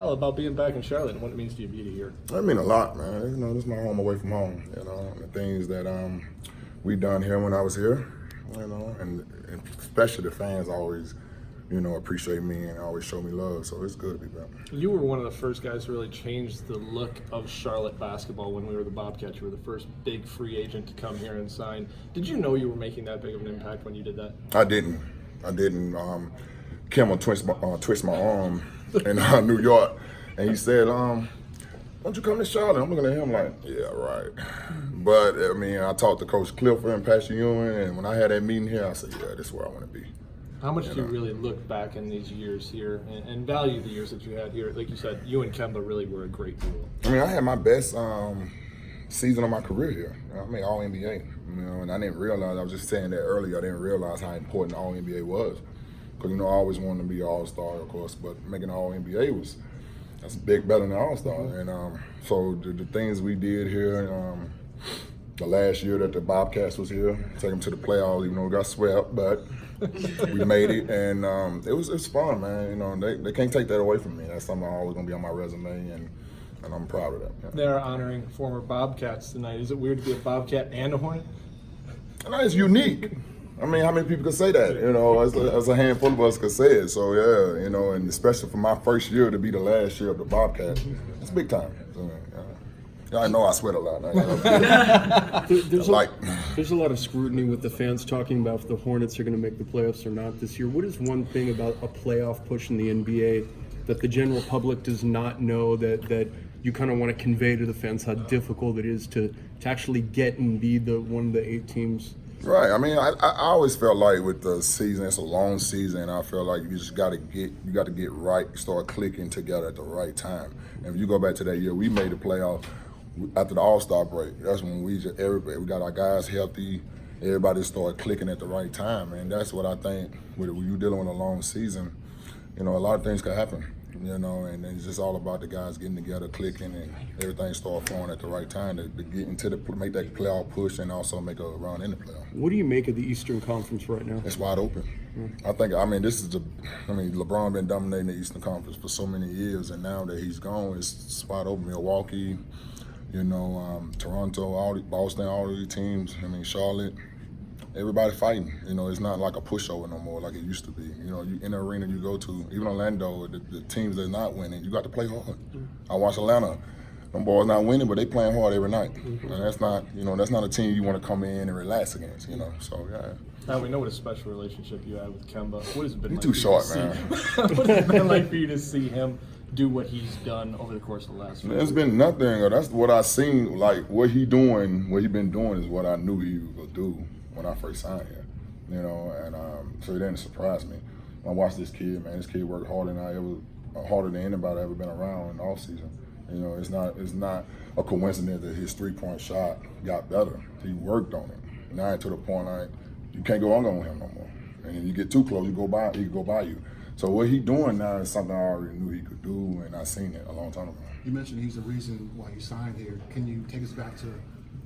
Well, about being back in Charlotte and what it means to you to be here. That mean a lot, man. You know, this is my home away from home. You know, the things that we done here when I was here. You know, and especially the fans always, you know, appreciate me and always show me love. So it's good to be back. You were one of the first guys to really change the look of Charlotte basketball when we were the Bobcats. You were the first big free agent to come here and sign. Did you know you were making that big of an impact when you did that? I didn't. Kim will twist my arm in New York, and he said, "Don't you come to Charlotte?" I'm looking at him like, "Yeah, right." But I mean, I talked to Coach Clifford and Pastor Ewing, and when I had that meeting here, I said, "Yeah, this is where I want to be." How much do you really look back in these years here and value the years that you had here? Like you said, you and Kemba really were a great duo. I mean, I had my best season of my career here. I mean, All NBA. You know, and I didn't realize. I was just saying that earlier. I didn't realize how important All NBA was. Because, you know, I always wanted to be an All-Star, of course, but making All NBA that's big, better than All-Star. Mm-hmm. And so the things we did here, the last year that the Bobcats was here, take them to the playoffs, even though we got swept, but we made it, and it was fun, man. You know, they can't take that away from me. That's something always gonna be on my resume, and I'm proud of that. Yeah. They're honoring former Bobcats tonight. Is it weird to be a Bobcat and a Hornet? And it's unique. I mean, how many people could say that? You know, as a handful of us could say it. So yeah, you know, and especially for my first year to be the last year of the Bobcats, it's big time. So, yeah, I know I sweat a lot. There's a lot of scrutiny with the fans talking about if the Hornets are going to make the playoffs or not this year. What is one thing about a playoff push in the NBA that the general public does not know that you kind of want to convey to the fans how difficult it is to actually get and be one of the 8 teams? Right. I mean, I always felt like with the season, it's a long season. I feel like you just got to get right, start clicking together at the right time. And if you go back to that year, we made the playoff after the All-Star break. That's when we got our guys healthy. Everybody started clicking at the right time, and that's what I think. When you're dealing with a long season, you know, a lot of things could happen. You know, and it's just all about the guys getting together, clicking, and everything start flowing at the right time to get into make that playoff push and also make a run in the playoff. What do you make of the Eastern Conference right now? It's wide open. I think. I mean, LeBron been dominating the Eastern Conference for so many years, and now that he's gone, it's wide open. Milwaukee, you know, Toronto, Boston, all these teams. I mean, Charlotte. Everybody fighting. You know, it's not like a pushover no more like it used to be. You know, you in the arena you go to, even Orlando, the teams that's not winning, you got to play hard. I watch Atlanta. Them boys not winning, but they playing hard every night. And that's not a team you want to come in and relax against, you know. So, yeah. Now, we know what a special relationship you have with Kemba. What has it been like too short, man. What has it been like for you to see him do what he's done over the course of the last few years? It's been nothing. That's what I seen. Like, what he been doing is what I knew he would do when I first signed here, you know, and so it didn't surprise me. I watched this kid, man. This kid worked harder than anybody ever been around in the offseason. You know, it's not a coincidence that his 3-point shot got better. He worked on it. Now to the point like you can't go on with him no more. And you get too close, he could go by you. So what he doing now is something I already knew he could do, and I seen it a long time ago. You mentioned he's the reason why you signed here. Can you take us back to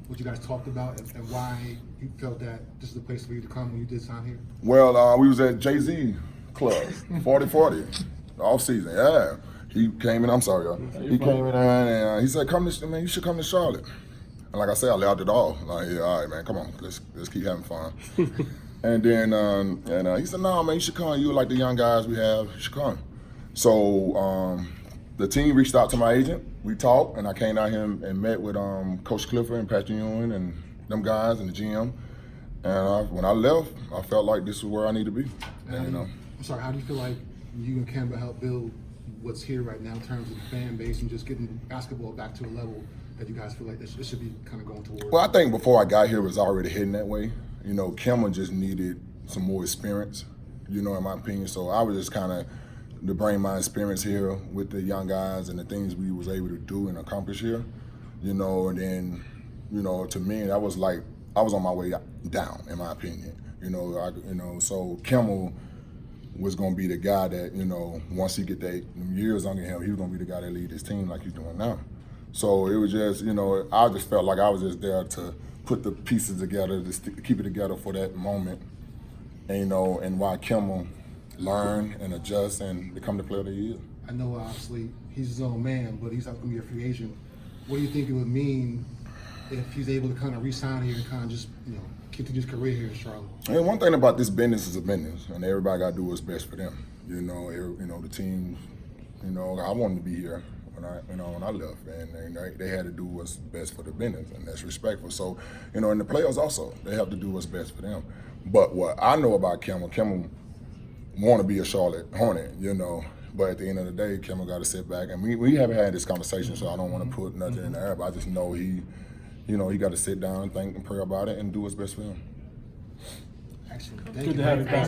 what you guys talked about and why you felt that this is the place for you to come when you did sign here? Well, we was at Jay-Z Club, 40-40, off season. Yeah, he came in. I'm sorry, y'all. He came in and he said, "You should come to Charlotte." And like I said, I laughed it off. Like, yeah, all right, man, come on, let's keep having fun. And then he said, "No, man, you should come. You like the young guys we have. You should come." So the team reached out to my agent. We talked, and I came out here and met with Coach Clifford and Pastor Ewing and them guys and the GM. And when I left, I felt like this is where I need to be. And, you know. I'm sorry, how do you feel like you and Kemba helped build what's here right now in terms of the fan base and just getting basketball back to a level that you guys feel like this should be kind of going towards? Well, I think before I got here, it was already heading that way. You know, Kemba just needed some more experience, you know, in my opinion. So I was just kind of to bring my experience here with the young guys and the things we was able to do and accomplish here, you know, and then, you know, to me, that was like, I was on my way down, in my opinion, you know, so Kimmel was going to be the guy that, you know, once he get that years under him, he was going to be the guy that lead his team like he's doing now. So it was just, you know, I just felt like I was just there to put the pieces together, to keep it together for that moment, and, you know, and while Kimmel learn and adjust and become the player that he is. I know obviously he's his own man, but he's not going to be a free agent. What do you think it would mean if he's able to kind of re-sign here and kind of just, continue his career here in Charlotte? And one thing about this business is a business, and everybody got to do what's best for them. The team. I wanted to be here when I left, and they had to do what's best for the business, and that's respectful. So, and the players also, they have to do what's best for them. But what I know about Kimmel want to be a Charlotte Hornet, But at the end of the day, Kimmel got to sit back, and we haven't had this conversation, so I don't want to put nothing in the air. But I just know he got to sit down and think and pray about it and do what's best for him. Excellent. Good to have you back.